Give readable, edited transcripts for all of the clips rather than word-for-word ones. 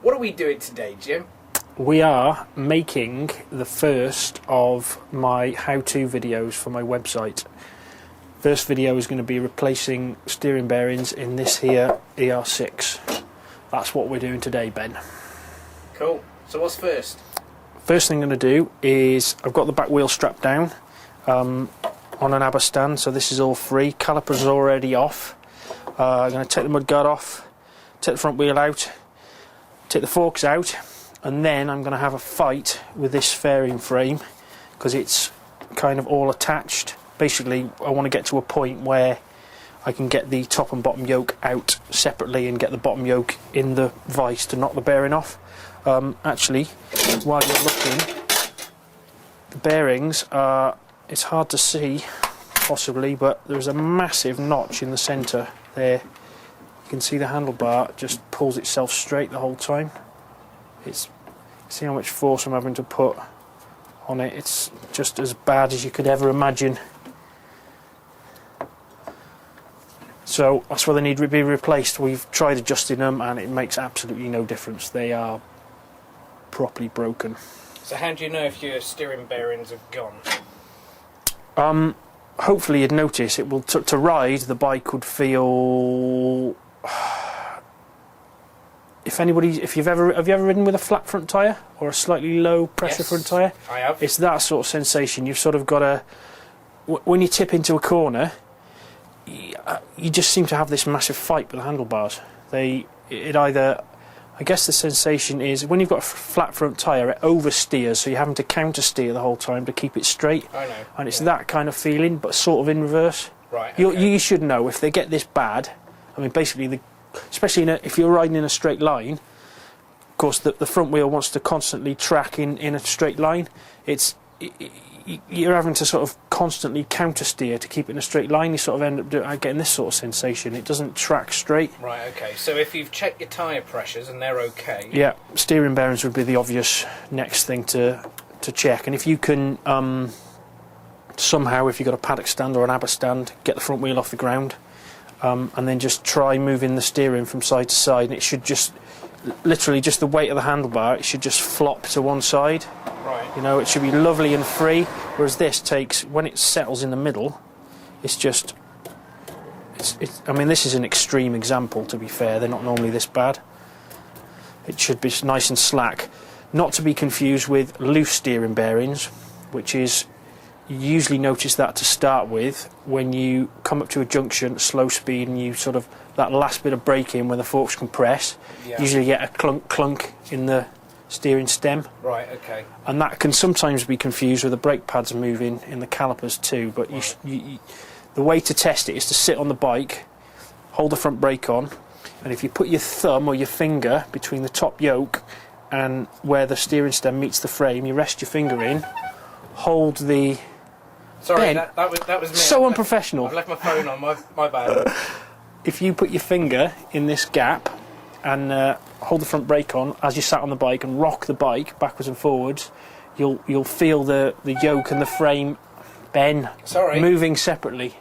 What are we doing today, Jim? We are making the first of my how-to videos for my website. First video is going to be replacing steering bearings in this here ER6. That's what we're doing today, Ben. Cool. So what's first? First thing I'm going to do is, I've got the back wheel strapped down on an ABBA stand, so this is all free. Calipers are already off. I'm going to take the mudguard off, take the front wheel out, take the forks out, and then I'm going to have a fight with this fairing frame because it's kind of all attached. Basically, I want to get to a point where I can get the top and bottom yoke out separately and get the bottom yoke in the vise to knock the bearing off. Actually, while you're looking, the bearings are, it's hard to see possibly, but there's a massive notch in the centre there. You can see the handlebar just pulls itself straight the whole time. See how much force I'm having to put on it. It's just as bad as you could ever imagine. So that's why they need to be replaced. We've tried adjusting them and it makes absolutely no difference. They are properly broken. So how do you know if your steering bearings have gone? Hopefully you'd notice it will to ride. The bike would feel. If you've ever ridden with a flat front tyre or a slightly low pressure front tyre? I have. It's that sort of sensation. You've sort of got a, when you tip into a corner, you just seem to have this massive fight with the handlebars. I guess the sensation is when you've got a flat front tyre, it oversteers, so you're having to counter steer the whole time to keep it straight. I know. And it's that kind of feeling, but sort of in reverse. Right. Okay. You should know if they get this bad. I mean, basically, especially if you're riding in a straight line. Of course, the front wheel wants to constantly track in a straight line. You're having to sort of constantly counter steer to keep it in a straight line. You sort of end up getting this sort of sensation. It doesn't track straight. Right, okay. So if you've checked your tyre pressures and they're okay... Yeah, steering bearings would be the obvious next thing to check. And if you can, somehow, if you've got a paddock stand or an ABBA stand, get the front wheel off the ground and then just try moving the steering from side to side. And it should just, literally just the weight of the handlebar, it should just flop to one side. Right. You know, it should be lovely and free, whereas this takes, when it settles in the middle, it's just, I mean, this is an extreme example, to be fair. They're not normally this bad. It should be nice and slack. Not to be confused with loose steering bearings, which is, you usually notice that to start with when you come up to a junction at slow speed and you sort of, that last bit of braking when the forks compress, usually get a clunk in the steering stem. Right, okay. And that can sometimes be confused with the brake pads moving in the calipers too, but the way to test it is to sit on the bike, hold the front brake on, and if you put your thumb or your finger between the top yoke and where the steering stem meets the frame, you rest your finger in, hold the... Sorry, Ben, that was me. So unprofessional. I've left my phone on, my bad. If you put your finger in this gap and hold the front brake on as you sat on the bike and rock the bike backwards and forwards, you'll feel the yoke and the frame, Ben, moving separately.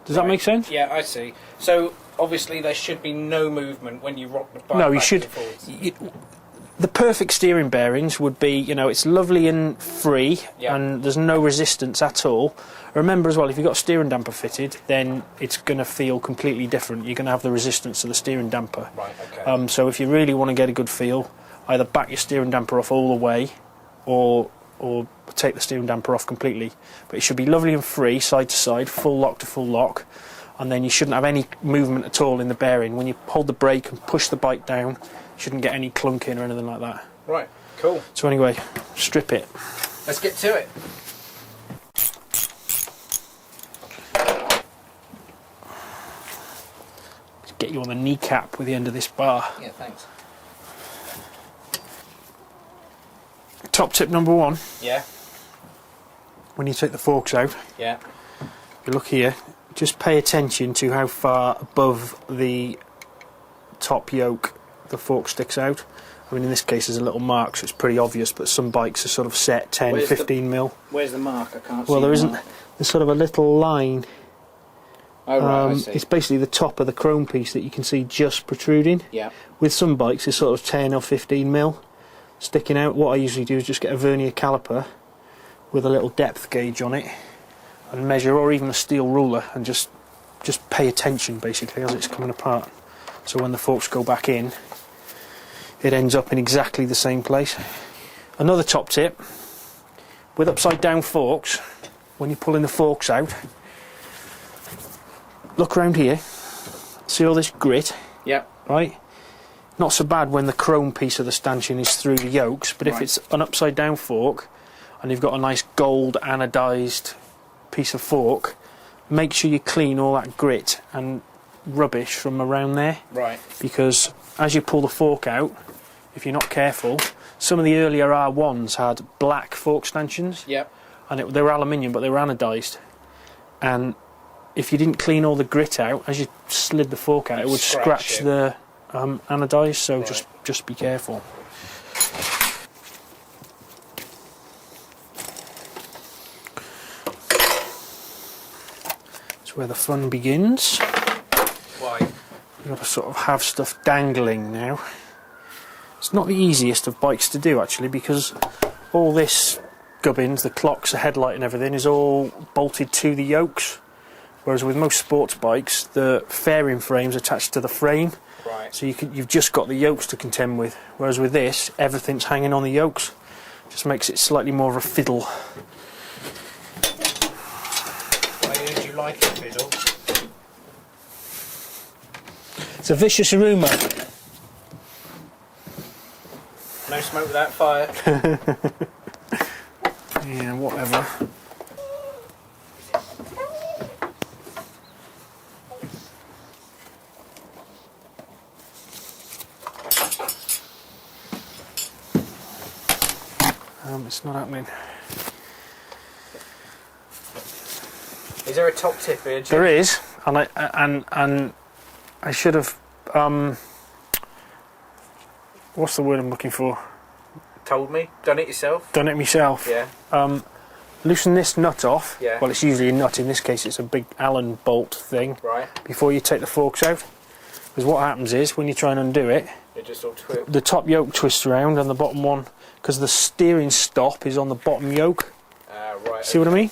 Does that make sense? Yeah, I see. So obviously there should be no movement when you rock the bike. No, you should. The perfect steering bearings would be, you know, it's lovely and free, and there's no resistance at all. Remember as well, if you've got a steering damper fitted, then it's going to feel completely different. You're going to have the resistance of the steering damper. Right, okay. So if you really want to get a good feel, either back your steering damper off all the way, or take the steering damper off completely. But it should be lovely and free, side to side, full lock to full lock, and then you shouldn't have any movement at all in the bearing. When you hold the brake and push the bike down, you shouldn't get any clunking or anything like that. Right, cool. So anyway, strip it. Let's get to it. Get you on the kneecap with the end of this bar. Yeah, thanks. Top tip number one. Yeah. When you take the forks out. Yeah. You look here. Just pay attention to how far above the top yoke the fork sticks out. I mean, in this case there's a little mark, so it's pretty obvious, but some bikes are sort of set 10, 15 mil. Where's the mark? I can't see. Well, there isn't. There's sort of a little line Oh right, I see. It's basically the top of the chrome piece that you can see just protruding. Yeah. With some bikes it's sort of 10 or 15 mil sticking out. What I usually do is just get a vernier caliper with a little depth gauge on it and measure, or even a steel ruler, and just pay attention basically as it's coming apart. So when the forks go back in, it ends up in exactly the same place. Another top tip, with upside down forks, when you're pulling the forks out, look around here, see all this grit? Yep. Right? Not so bad when the chrome piece of the stanchion is through the yokes, but if it's an upside down fork and you've got a nice gold anodised piece of fork, make sure you clean all that grit and rubbish from around there. Right. Because as you pull the fork out, if you're not careful, some of the earlier R1s had black fork stanchions. Yep. And they were aluminium, but they were anodised. And if you didn't clean all the grit out, as you slid the fork out, it would scratch the anodised, so just be careful. That's where the fun begins. Why? You've got to sort of have stuff dangling now. It's not the easiest of bikes to do actually, because all this gubbins, the clocks, the headlight and everything is all bolted to the yokes, whereas with most sports bikes the fairing frame's attached to the frame. Right. So you've just got the yokes to contend with, whereas with this everything's hanging on the yokes. Just makes it slightly more of a fiddle. I heard you like a fiddle. It's a vicious rumour. No smoke without fire. Yeah, whatever. It's not happening. Is there a top tip here, Jim? There is, and I should have. What's the word I'm looking for? Told me. Done it yourself. Done it myself. Yeah. Loosen this nut off. Yeah. Well, it's usually a nut. In this case, it's a big Allen bolt thing. Right. Before you take the forks out, because what happens is when you try and undo it, It just all twists. the top yoke twists around and the bottom one, because the steering stop is on the bottom yoke. Right. See what I mean?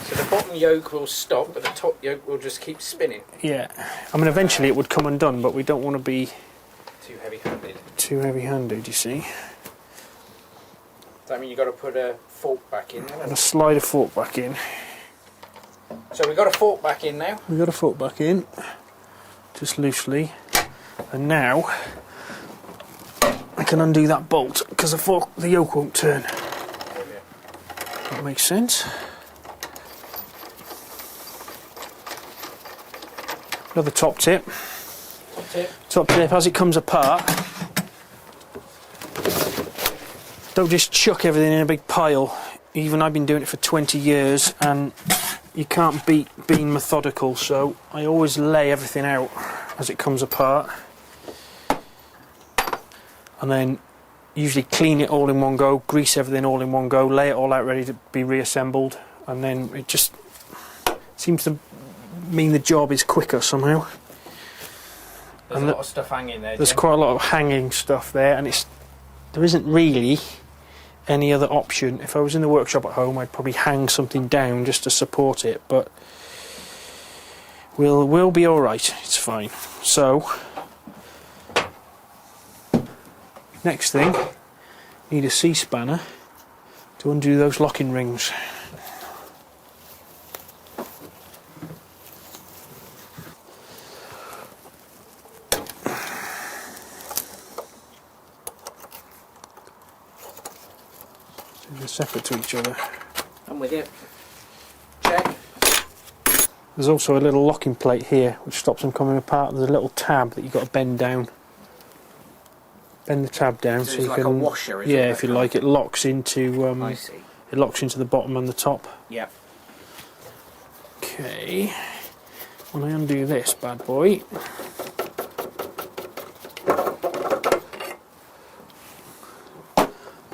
So the bottom yoke will stop, but the top yoke will just keep spinning. Yeah. I mean, eventually it would come undone, but we don't want to be Too heavy-handed. too heavy-handed, you see. Does that mean you've got to put a fork back in then? And slide a fork back in. So we've got a fork back in now. We've got a fork back in, just loosely. And now I can undo that bolt, because the yoke won't turn. That makes sense. Another top tip. Top tip, as it comes apart, don't just chuck everything in a big pile. Even I've been doing it for 20 years and you can't beat being methodical, so I always lay everything out as it comes apart. And then usually clean it all in one go, grease everything all in one go, lay it all out ready to be reassembled, and then it just seems to mean the job is quicker somehow. There's a lot of stuff hanging there. There's Jim. quite a lot of hanging stuff there, and there isn't really any other option. If I was in the workshop at home, I'd probably hang something down just to support it, but we'll be all right. It's fine. So next thing, need a C-spanner to undo those locking rings. They're separate to each other. I'm with you. Check. There's also a little locking plate here which stops them coming apart. There's a little tab that you've got to bend down. Bend the tab down so you like can. A washer, is yeah, it? if you like, it locks into. I see. It locks into the bottom and the top. Yeah. Okay. When I undo this bad boy,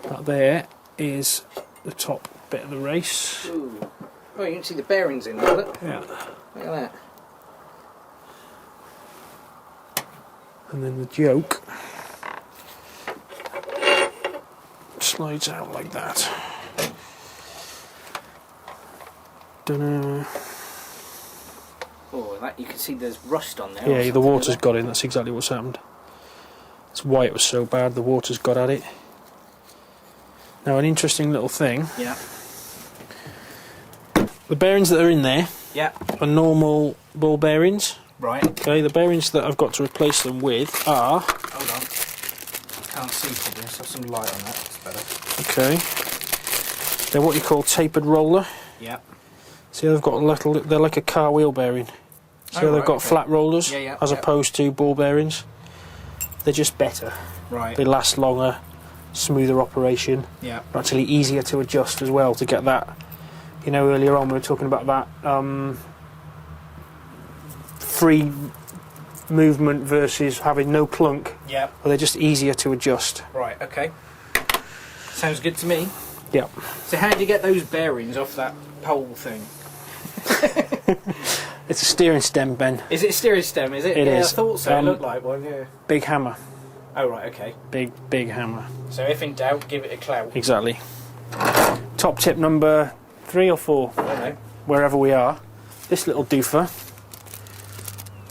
that there is the top bit of the race. Ooh. Oh, you can see the bearings in there, look. Yeah. Look at that. And then the yoke slides out like that. Dunno. Oh, that you can see there's rust on there. Yeah, the water's got in. That's exactly what's happened. That's why it was so bad. The water's got at it. Now, an interesting little thing. Yeah. The bearings that are in there Yeah. are normal ball bearings. Right. Okay, the bearings that I've got to replace them with are... Hold on. Can't see for this. Have some light on that. It's better. Okay. They're what you call tapered roller. Yeah. See, they've got a little... They're like a car wheel bearing. So Oh, they've right, got okay. flat rollers as yeah. opposed to ball bearings. They're just better. Right. They last longer, smoother operation. Yeah. They're actually easier to adjust as well to get that. You know, earlier on we were talking about that free movement versus having no clunk. Yeah. Well, they're just easier to adjust. Right. Okay. Sounds good to me. Yeah. So how do you get those bearings off that pole thing? It's a steering stem, Ben. Is it a steering stem? Is it? It yeah, is. I thought so. It looked like one. Yeah. Big hammer. Oh right. Okay. Big hammer. So if in doubt, give it a clout. Exactly. Top tip number 3 or 4, I don't know. wherever we are. This little doofer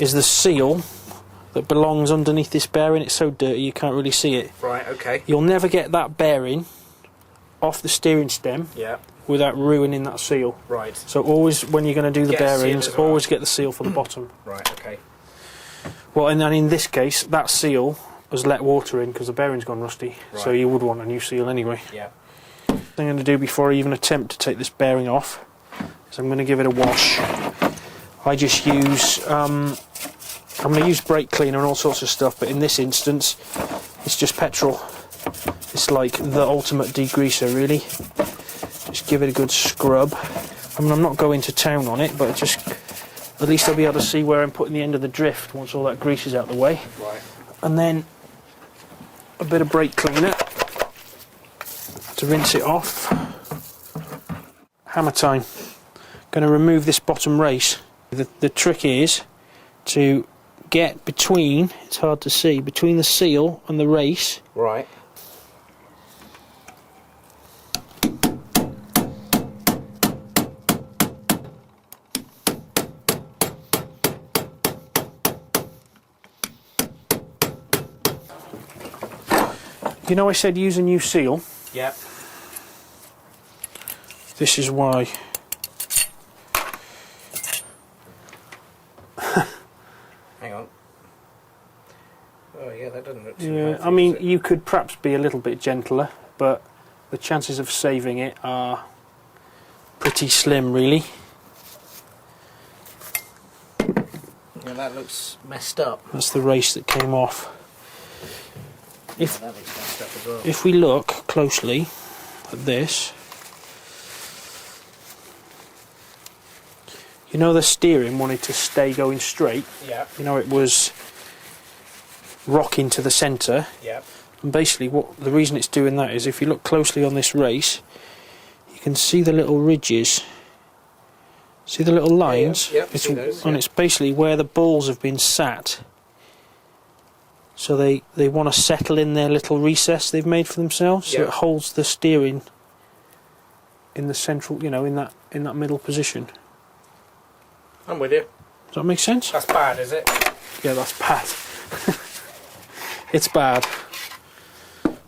is the seal that belongs underneath this bearing. It's so dirty you can't really see it. Right. Okay. You'll never get that bearing off the steering stem Yeah. without ruining that seal. Right. So always, when you're going to do the Get a seal bearings, as well. always get the seal for the bottom. Right. Okay. Well, and then in this case, that seal has let water in because the bearing's gone rusty. So Right. you would want a new seal anyway. Yeah. What I'm going to do before I even attempt to take this bearing off is I'm going to give it a wash. I just use I'm going to use brake cleaner and all sorts of stuff, but in this instance it's just petrol. It's like the ultimate degreaser, really. Just give it a good scrub. I mean, I'm not going to town on it, but just at least I'll be able to see where I'm putting the end of the drift once all that grease is out the way. Right. And then a bit of brake cleaner to rinse it off. Hammer time. Going to remove this bottom race. The trick is to get between, it's hard to see, between the seal and the race. Right. You know, I said use a new seal. Yeah. This is why. Hang on. Oh yeah, that doesn't look too Yeah, healthy, I mean, does it? you could perhaps be a little bit gentler, but the chances of saving it are pretty slim, really. Yeah, that looks messed up. That's the race that came off. If That looks messed up as well. if we look closely at this, you know, the steering wanted to stay going straight. Yeah. You know, it was rocking to the centre. Yeah. And basically, what the reason it's doing that is, if you look closely on this race, you can see the little ridges. See the little lines? Yeah, see those, and yeah. it's basically where the balls have been sat. So they want to settle in their little recess they've made for themselves. So Yeah. it holds the steering in the central, you know, in that middle position. I'm with you. Does that make sense? That's bad, is it? Yeah, that's bad. It's bad.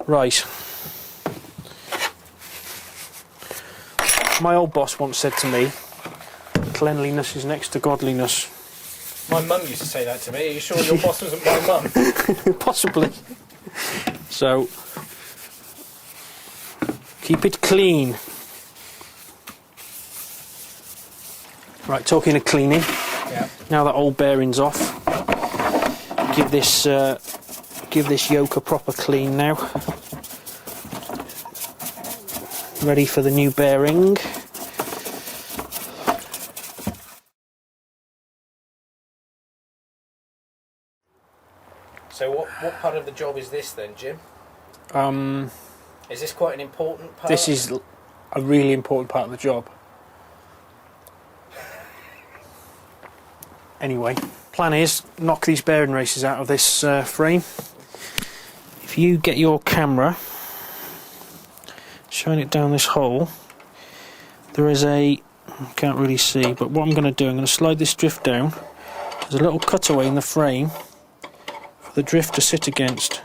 Right. My old boss once said to me, cleanliness is next to godliness. My mum used to say that to me. Are you sure your boss wasn't my mum? Possibly. So, keep it clean. Right, talking of cleaning, Yeah. now that old bearing's off, give this yoke a proper clean now. Ready for the new bearing. So what part of the job is this then, Jim? Um, Is this quite an important part? this is a really important part of the job. Anyway. Plan is knock these bearing races out of this frame. If you get your camera, shine it down this hole, there is a, can't really see, but what I'm going to do, I'm going to slide this drift down. There's a little cutaway in the frame for the drift to sit against.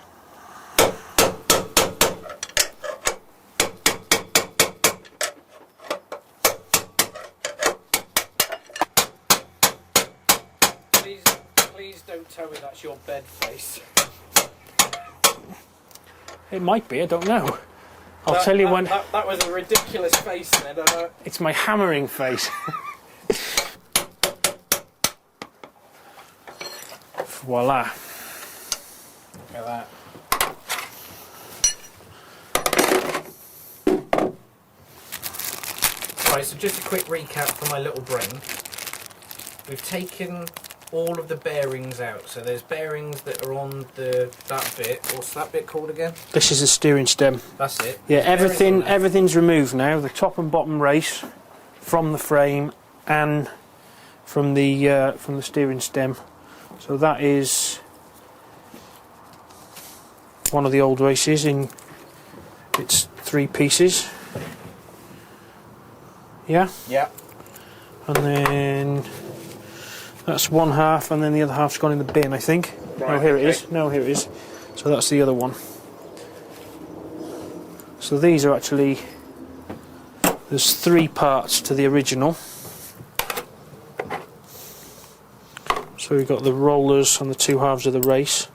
Please don't tell me that's your bed face. It might be, I don't know. I'll tell you when. That was a ridiculous face then. It's my hammering face. Voila. Look at that. Right, so just a quick recap for my little brain. We've taken all of the bearings out. So there's bearings that are on that bit. What's that bit called again? This is the steering stem. That's it. Yeah, everything's removed now. The top and bottom race from the frame and from the steering stem. So that is one of the old races in its 3 pieces. Yeah? Yeah. And then that's one half, and then the other half's gone in the bin, I think. Right, no, here okay. it is. No, here it is. So that's the other one. So these are actually, there's 3 parts to the original. So we've got the rollers and the 2 halves of the race,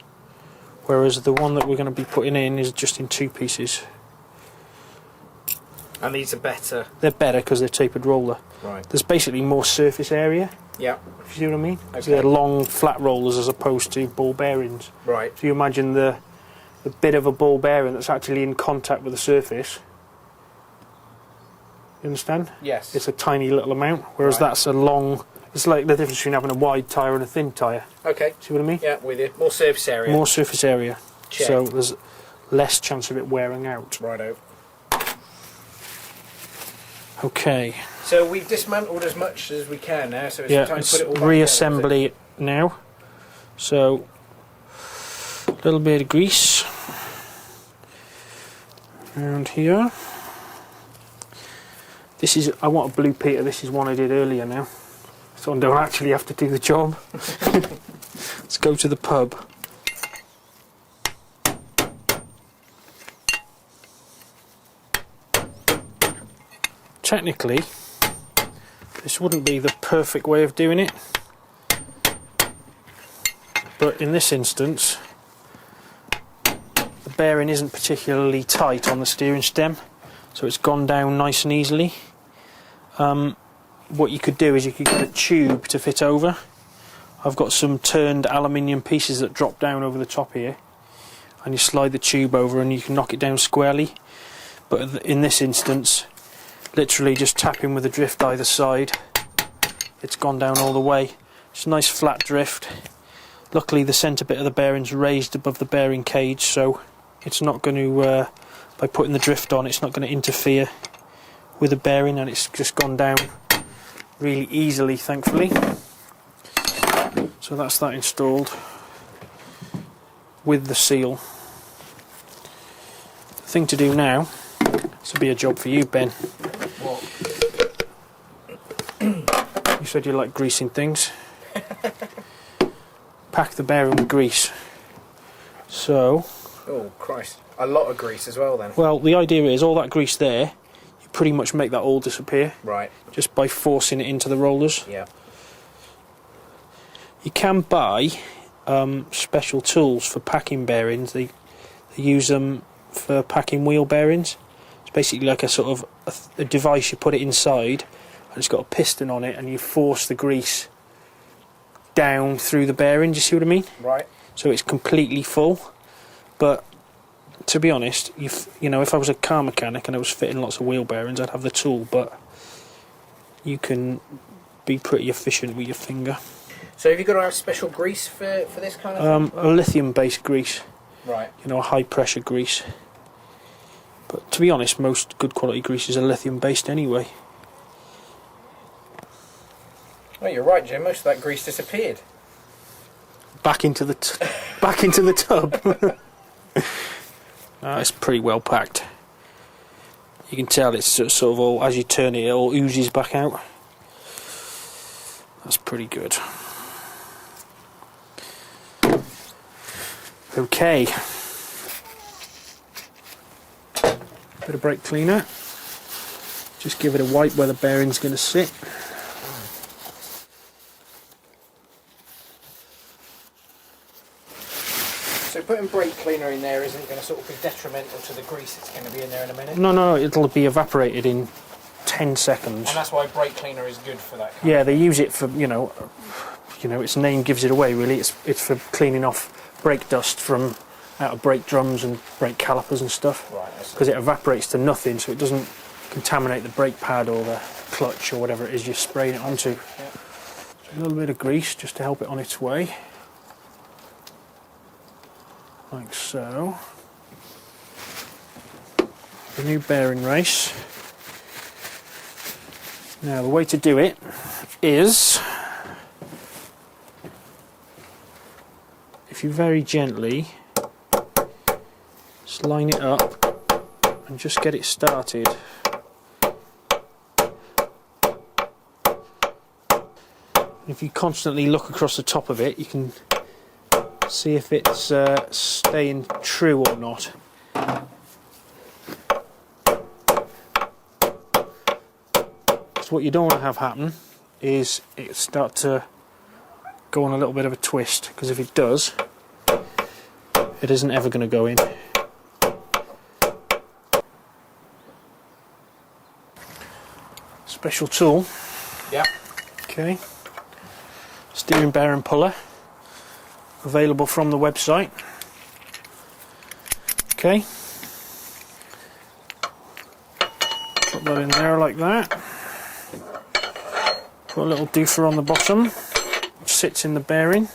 whereas the one that we're going to be putting in is just in 2 pieces. And these are better. They're better because they're tapered roller. Right. There's basically more surface area. Yeah. If you see what I mean? Okay. So they're long, flat rollers as opposed to ball bearings. Right. So you imagine the bit of a ball bearing that's actually in contact with the surface. You understand? Yes. It's a tiny little amount, whereas Right. that's a long. It's like the difference between having a wide tyre and a thin tyre. Okay. See what I mean? Yeah, with you. More surface area. More surface area. Check. So there's less chance of it wearing out. Righto. Okay. So we've dismantled as much as we can now, so it's Yeah, time to it's put it all back reassembly it now. So a little bit of grease around here. This is, I want a blue Peter, this is one I did earlier now. So I don't actually have to do the job. Let's go to the pub. Technically, this wouldn't be the perfect way of doing it, but in this instance, the bearing isn't particularly tight on the steering stem, so it's gone down nice and easily. What you could do is you could get a tube to fit over. I've got some turned aluminium pieces that drop down over the top here, and you slide the tube over and you can knock it down squarely. But in this instance, literally just tapping with the drift either side, it's gone down all the way. It's a nice flat drift. Luckily the centre bit of the bearing's raised above the bearing cage, so it's not going to, by putting the drift on, it's not going to interfere with the bearing, and it's just gone down really easily, thankfully. So that's that installed with the seal. The thing to do now, this will be a job for you, Ben. What? You said you like greasing things. Pack the bearing with grease. So, Oh Christ! A lot of grease as well then. well, the idea is all that grease there, you pretty much make that all disappear Right. just by forcing it into the rollers. Yeah. You can buy special tools for packing bearings. They use them for packing wheel bearings. It's basically like a sort of a device. You put it inside, and it's got a piston on it, and you force the grease down through the bearing. Do you see what I mean? Right. So it's completely full. But to be honest, you know, if I was a car mechanic and I was fitting lots of wheel bearings, I'd have the tool. But you can be pretty efficient with your finger. So have you got to have special grease for this kind of thing? A lithium-based grease. Right. You know, a high-pressure grease. But to be honest, most good quality greases are lithium-based anyway. Oh, you're right, Jim. Most of that grease disappeared. back into the tub. It's pretty well packed. You can tell it's sort of all, as you turn it, it all oozes back out. That's pretty good. Okay. Bit of brake cleaner. Just give it a wipe where the bearing's going to sit. So putting brake cleaner in there isn't going to sort of be detrimental to the grease that's going to be in there in a minute? No, it'll be evaporated in 10 seconds. And that's why brake cleaner is good for that kind Yeah, they use it for, you know, its name gives it away really. It's for cleaning off brake dust from out of brake drums and brake calipers and stuff. Right. Because it evaporates to nothing, so it doesn't contaminate the brake pad or the clutch or whatever it is you're spraying it onto. Yeah. A little bit of grease just to help it on its way. Like so. The new bearing race. Now the way to do it is, if you very gently just line it up and just get it started. If you constantly look across the top of it, you can see if it's staying true or not. So what you don't want to have happen is it start to go on a little bit of a twist, because if it does, it isn't ever going to go in. Special tool. Yeah. Okay. Steering bearing puller. Available from the website. Okay. Put that in there like that. Put a little doofer on the bottom, which sits in the bearing.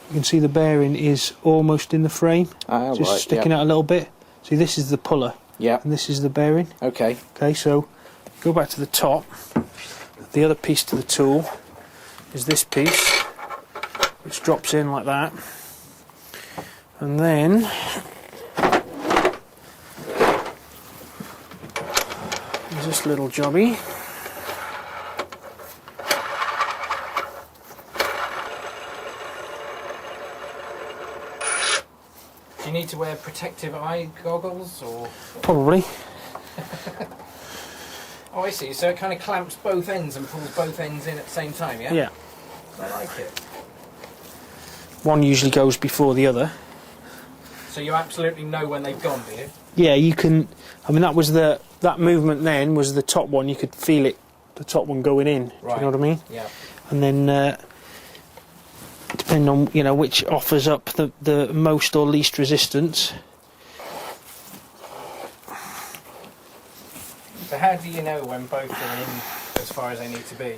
You can see the bearing is almost in the frame, just sticking out a little bit. See, this is the puller, and this is the bearing. Okay. Okay, so go back to the top. The other piece to the tool is this piece, which drops in like that, and then there's this little jobby. Do you need to wear protective eye goggles or? Probably. Oh, I see. So it kind of clamps both ends and pulls both ends in at the same time, yeah? Yeah. I like it. One usually goes before the other. So you absolutely know when they've gone, do you? Yeah, you can. I mean, that was that movement. Then was the top one. You could feel it, the top one going in. Right. Do you know what I mean? Yeah. And then, depending on which offers up the most or least resistance. So how do you know when both are in as far as they need to be?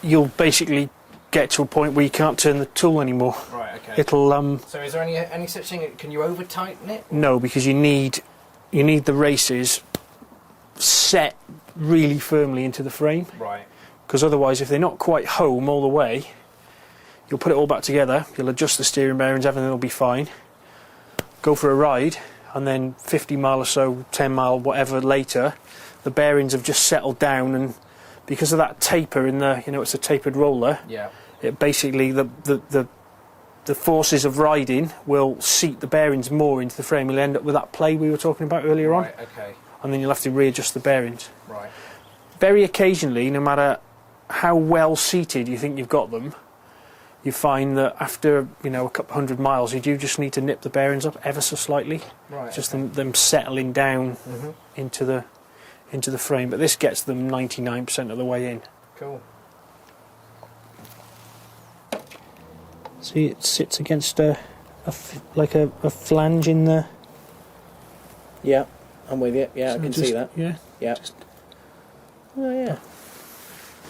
You'll basically get to a point where you can't turn the tool anymore. Right. Okay. It'll So is there any such thing? Can you over tighten it? No, because you need the races set really firmly into the frame. Right. Because otherwise, if they're not quite home all the way, you'll put it all back together. You'll adjust the steering bearings. Everything will be fine. Go for a ride, and then 50 mile or so, 10 mile, whatever later, the bearings have just settled down, and because of that taper in the, it's a tapered roller. Yeah. It basically the forces of riding will seat the bearings more into the frame. You'll end up with that play we were talking about earlier on. Right. Okay. And then you'll have to readjust the bearings. Right. Very occasionally, no matter how well seated you think you've got them, you find that after a couple hundred miles, you do just need to nip the bearings up ever so slightly. Right. Just them settling down into the frame. But this gets them 99% of the way in. Cool. See, it sits against a flange in the. Yeah, I'm with you. Yeah, So I can just- see that. Yeah. Yeah. Oh yeah.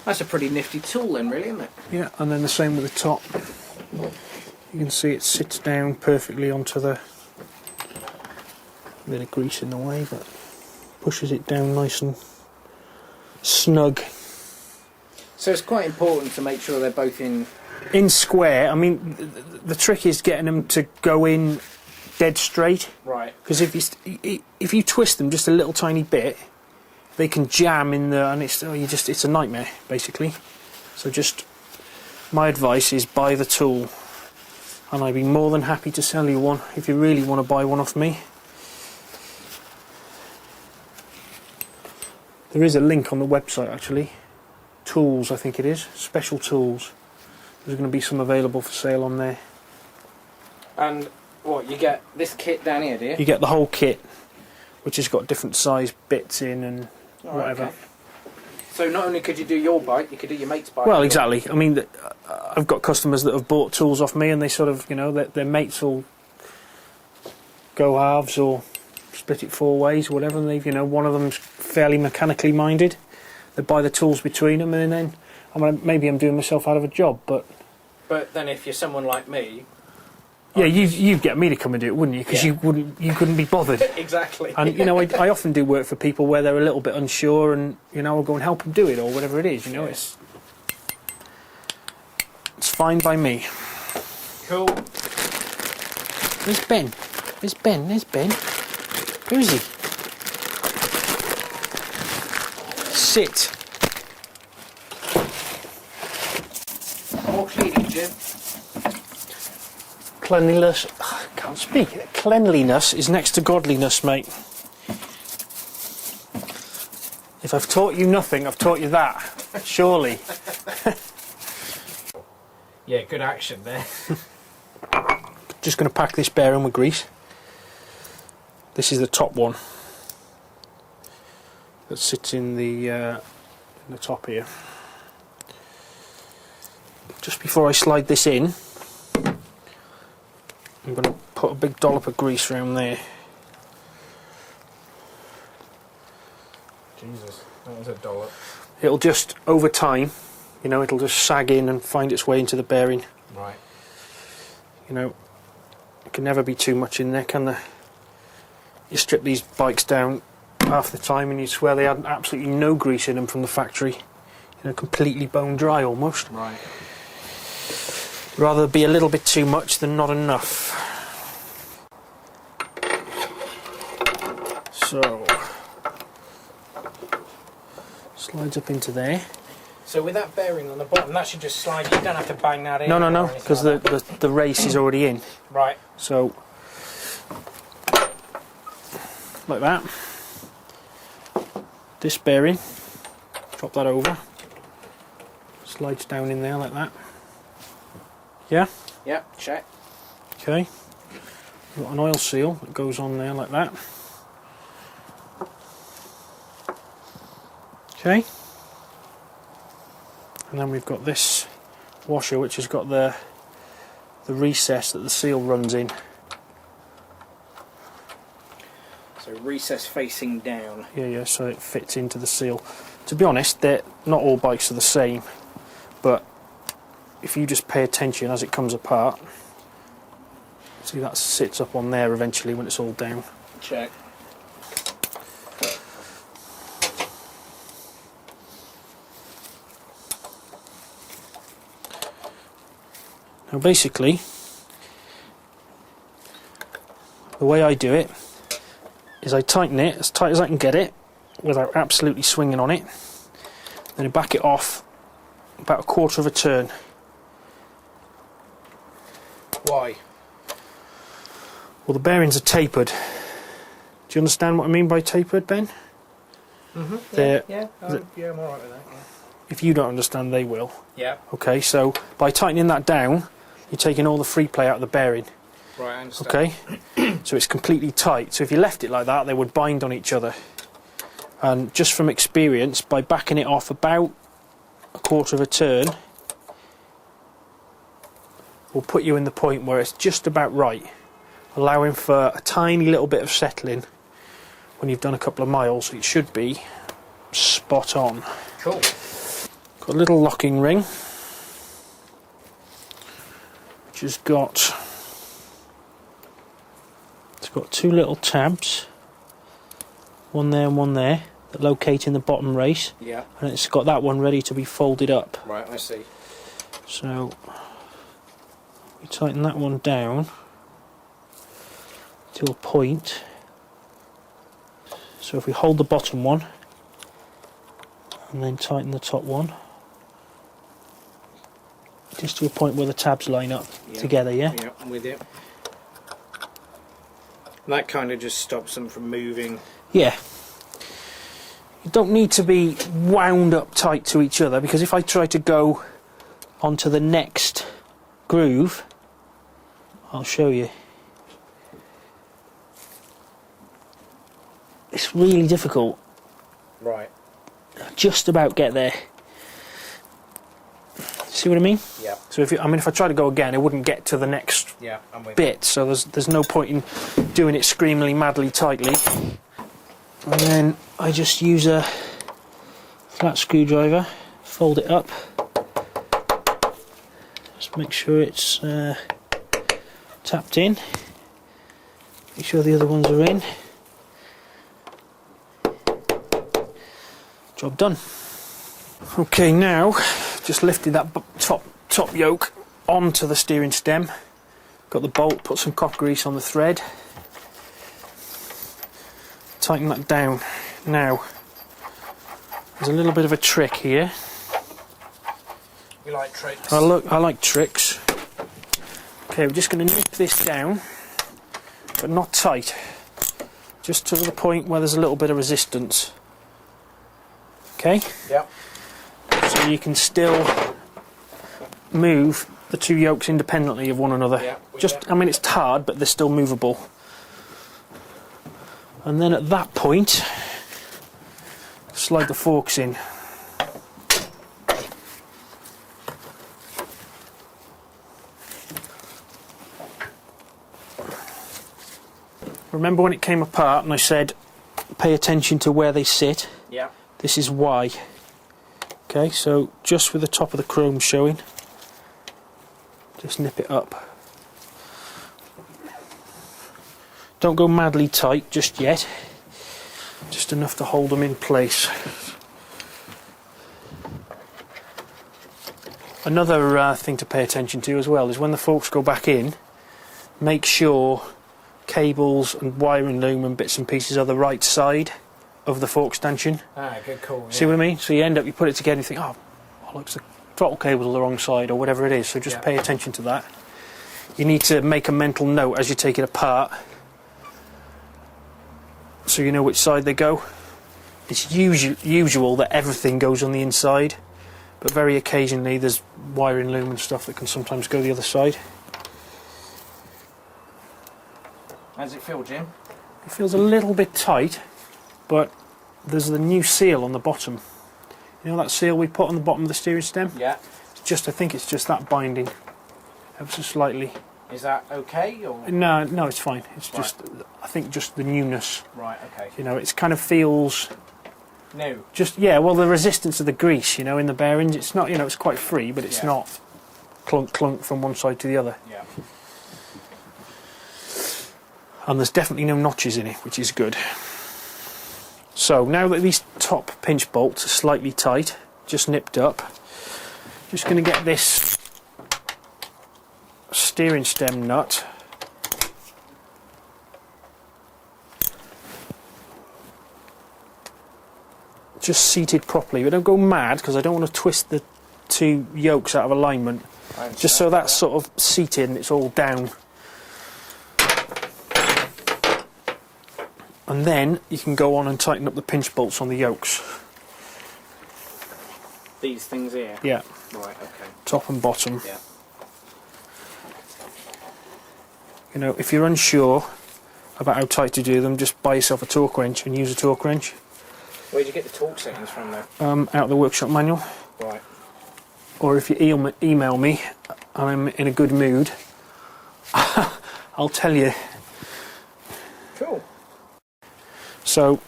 That's a pretty nifty tool then, really, isn't it? Yeah, and then the same with the top. You can see it sits down perfectly onto the. A bit of grease in the way, but pushes it down nice and snug. So it's quite important to make sure they're both in in square, I mean, the trick is getting them to go in dead straight. Right. Because if you twist them just a little tiny bit, they can jam in the, and it's a nightmare basically. So just my advice is buy the tool, and I'd be more than happy to sell you one if you really want to buy one off me. There is a link on the website actually. Tools, I think it is. Special tools. There's going to be some available for sale on there. And what, you get this kit down here, do you? You get the whole kit, which has got different size bits in and whatever. Okay. So not only could you do your bike, you could do your mate's bike. Well, exactly. I mean, I've got customers that have bought tools off me, and they sort of, their mates will go halves or split it 4 ways or whatever, and they've, one of them's fairly mechanically minded. They buy the tools between them, and then, maybe I'm doing myself out of a job, but... But then if you're someone like me... Yeah, you'd get me to come and do it, wouldn't you? Because you couldn't be bothered. Exactly. And, I often do work for people where they're a little bit unsure, and, I'll go and help them do it, or whatever it is, it's fine by me. Cool. Where's Ben? Where's Ben? There's Ben. Where is he? Sit. More cleaning, Jim. Cleanliness, I can't speak. Cleanliness is next to godliness, mate. If I've taught you nothing, I've taught you that. Surely. Yeah, good action there. Just going to pack this bearing with grease. This is the top one that sits in the top here. Just before I slide this in, I'm going to put a big dollop of grease around there. Jesus, that was a dollop. It'll just, over time, it'll just sag in and find its way into the bearing. Right. It can never be too much in there, can there? You strip these bikes down half the time and you swear they had absolutely no grease in them from the factory. Completely bone dry almost. Right. Rather be a little bit too much than not enough. So, slides up into there. So with that bearing on the bottom, that should just slide. You don't have to bang that in. No, because the race is already in. Right. So, like that. This bearing, drop that over. Slides down in there like that. Yeah? Yeah, check. Okay. We've got an oil seal that goes on there like that. Okay. And then we've got this washer which has got the recess that the seal runs in. So recess facing down. Yeah, so it fits into the seal. To be honest, not all bikes are the same, but if you just pay attention as it comes apart, see that sits up on there eventually when it's all down. Check. Now basically, the way I do it is I tighten it as tight as I can get it without absolutely swinging on it, then I back it off about 1/4 of a turn. Why? Well, the bearings are tapered. Do you understand what I mean by tapered, Ben? Mm-hmm. Yeah, I'm alright with that. Yeah. If you don't understand, they will. Yeah. Okay, so by tightening that down, you're taking all the free play out of the bearing. Right, I understand. Okay? So it's completely tight. So if you left it like that, they would bind on each other. And just from experience, by backing it off about 1/4 of a turn, will put you in the point where it's just about right, allowing for a tiny little bit of settling when you've done a couple of miles. It should be spot on. Cool. Got a little locking ring, which has got, it's got 2 little tabs, one there and one there, that locate in the bottom race. Yeah. And it's got that one ready to be folded up. Right, I see. So we tighten that one down to a point. So if we hold the bottom one and then tighten the top one, just to a point where the tabs line up together, yeah? Yeah, I'm with you. That kind of just stops them from moving. Yeah. You don't need to be wound up tight to each other, because if I try to go onto the next groove, I'll show you. It's really difficult. Right. Just about get there. See what I mean? Yeah. So if I try to go again, it wouldn't get to the next I'm with bit. So there's no point in doing it screamingly, madly, tightly. And then I just use a flat screwdriver, fold it up. Just make sure it's tapped in. Make sure the other ones are in. Job done. Okay, now just lifted that top yoke onto the steering stem. Got the bolt, put some cop grease on the thread. Tighten that down. Now, there's a little bit of a trick here. You like tricks? I like tricks. Okay, we're just going to nip this down, but not tight. Just to the point where there's a little bit of resistance. Okay? Yep. So you can still move the two yokes independently of one another. Yep. I mean, it's hard, but they're still movable. And then at that point, slide the forks in. Remember when it came apart and I said pay attention to where they sit? Yeah. This is why. Okay, so just with the top of the chrome showing, just nip it up. Don't go madly tight just yet, just enough to hold them in place. Another thing to pay attention to as well is when the forks go back in, make sure cables and wiring loom and bits and pieces are the right side of the fork stanchion. Ah, good call. Yeah. See what I mean? So you put it together and you think, oh, looks the throttle cable's the wrong side or whatever it is, so just pay attention to that. You need to make a mental note as you take it apart so you know which side they go. It's usual that everything goes on the inside, but very occasionally there's wiring loom and stuff that can sometimes go the other side. How does it feel, Jim? It feels a little bit tight, but there's the new seal on the bottom. You know that seal we put on the bottom of the steering stem? Yeah. I think it's just that binding, ever so slightly. Is that okay, or? No, it's fine. It's just, I think, just the newness. Right. Okay. You know, it kind of feels New. well, the resistance of the grease, you know, in the bearings. It's not, it's quite free, but it's not clunk clunk from one side to the other. Yeah. And there's definitely no notches in it, which is good. So now that these top pinch bolts are slightly tight, just nipped up, just going to get this steering stem nut just seated properly. We don't go mad because I don't want to twist the two yokes out of alignment. Just so that's sort of seated and it's all down. And then you can go on and tighten up the pinch bolts on the yokes. These things here? Yeah. Right, okay. Top and bottom. Yeah. You know, if you're unsure about how tight to do them, just buy yourself a torque wrench and use a torque wrench. Where did you get the torque settings from, though? Out of the workshop manual. Right. Or if you email me and I'm in a good mood, I'll tell you. Cool. So,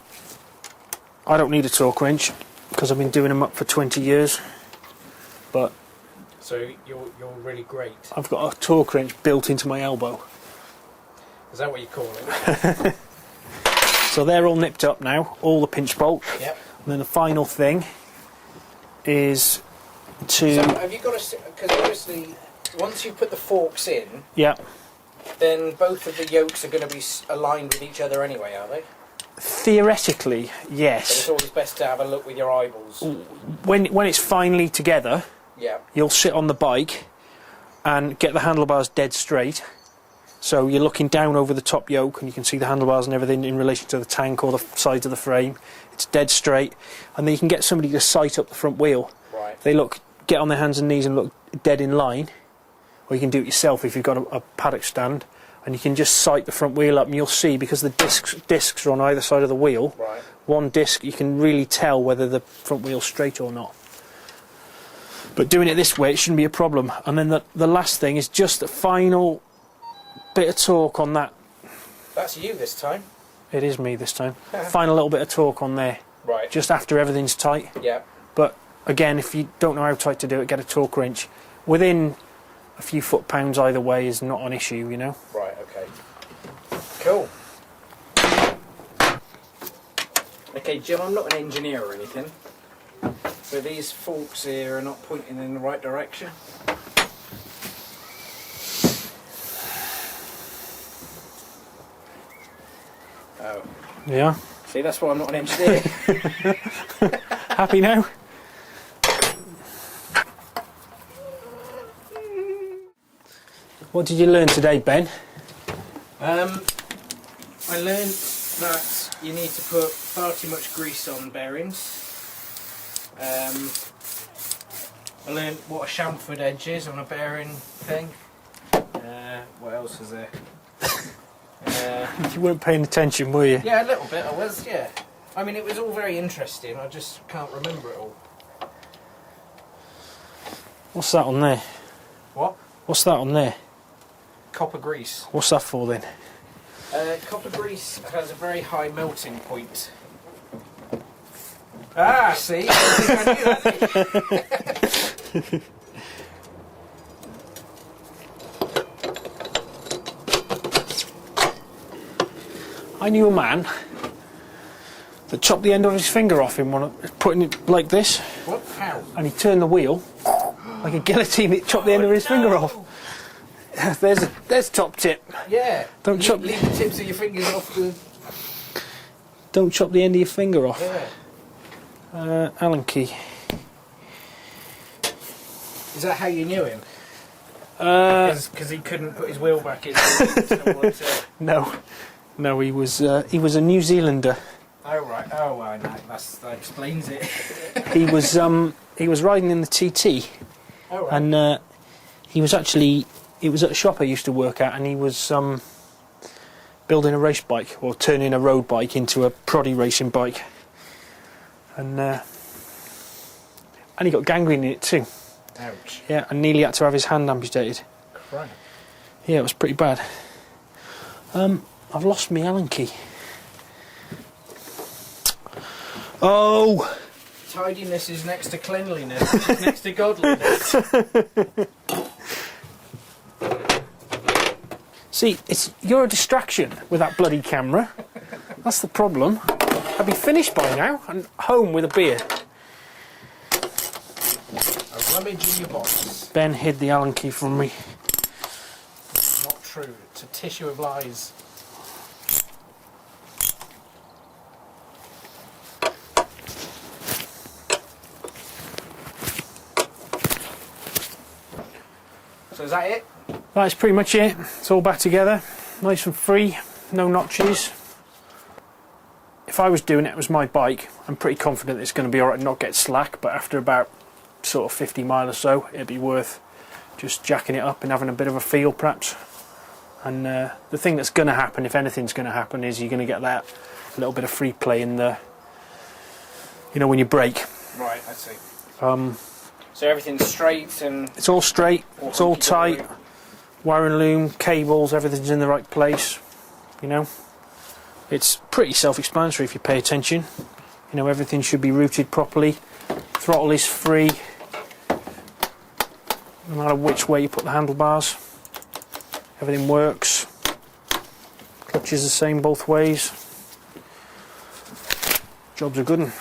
I don't need a torque wrench because I've been doing them up for 20 years. But so you're really great. I've got a torque wrench built into my elbow. Is that what you call it? So they're all nipped up now, all the pinch bolts. Yep. And then the final thing is to... So have you got a... Because obviously once you put the forks in, Yeah. then both of the yokes are going to be aligned with each other anyway, are they? Theoretically, But yes. it's always best to have a look with your eyeballs. When it's finally together, Yeah. you'll sit on the bike and get the handlebars dead straight. So you're looking down over the top yoke and you can see the handlebars and everything in relation to the tank or the sides of the frame. It's dead straight. And then you can get somebody to sight up the front wheel. Right. They get on their hands and knees and look dead in line. Or you can do it yourself if you've got a paddock stand. And you can just sight the front wheel up and you'll see, because the discs are on either side of the wheel, Right. one disc, you can really tell whether the front wheel's straight or not. But doing it this way, it shouldn't be a problem. And then the last thing is just the final bit of torque on that. That's you this time. It is me this time. Final little bit of torque on there, Right. just after everything's tight. Yeah. But again, if you don't know how tight to do it, get a torque wrench. Within a few foot-pounds either way is not an issue, you know. Right, okay. Cool. Okay, Jim, I'm not an engineer or anything, but these forks here are not pointing in the right direction. Oh. Yeah. See, that's why I'm not an engineer. Happy now? What did you learn today, Ben? I learned that you need to put far too much grease on bearings. I learned what a chamfered edge is on a bearing thing. What else is there? You weren't paying attention, were you? Yeah, a little bit I was, yeah. I mean, it was all very interesting, I just can't remember it all. What's that on there? What? What's that on there? Copper grease. What's that for then? Copper grease has a very high melting point. Ah, see? I think I knew that. I knew a man that chopped the end of his finger off in putting it like this, What? How? and he turned the wheel like a guillotine. It chopped the end of his finger off. There's top tip. Yeah. Don't chop. Leave the tips of your fingers off the... Don't chop the end of your finger off. Yeah. Allen key. Is that how you knew him? Because he couldn't put his wheel back in. No, he was a New Zealander. Oh right. Oh, well, no, that explains it. He was riding in the TT, Oh, right. and it was at a shop I used to work at, and he was building a race bike, or turning a road bike into a proddy racing bike, and he got gangrene in it too. Ouch. Yeah, and nearly had to have his hand amputated. Crap. Yeah, it was pretty bad. I've lost my Allen key. Oh! Tidiness is next to cleanliness, which is next to godliness. See, you're a distraction with that bloody camera. That's the problem. I'd be finished by now and home with a beer. A rummage in your box. Ben hid the Allen key from me. Not true. It's a tissue of lies. So is that it? That's pretty much it. It's all back together. Nice and free. No notches. If I was doing it, it was my bike. I'm pretty confident it's going to be alright, not get slack, but after about sort of 50 mile or so, it'd be worth just jacking it up and having a bit of a feel perhaps. And the thing that's going to happen, if anything's going to happen, is you're going to get that little bit of free play in the, you know, when you brake. Right, I see. So everything's straight and... It's all straight, it's all tight, wire and loom, cables, everything's in the right place, you know. It's pretty self-explanatory if you pay attention. You know, everything should be routed properly. Throttle is free, no matter which way you put the handlebars. Everything works. Clutch is the same both ways. Job's a good one.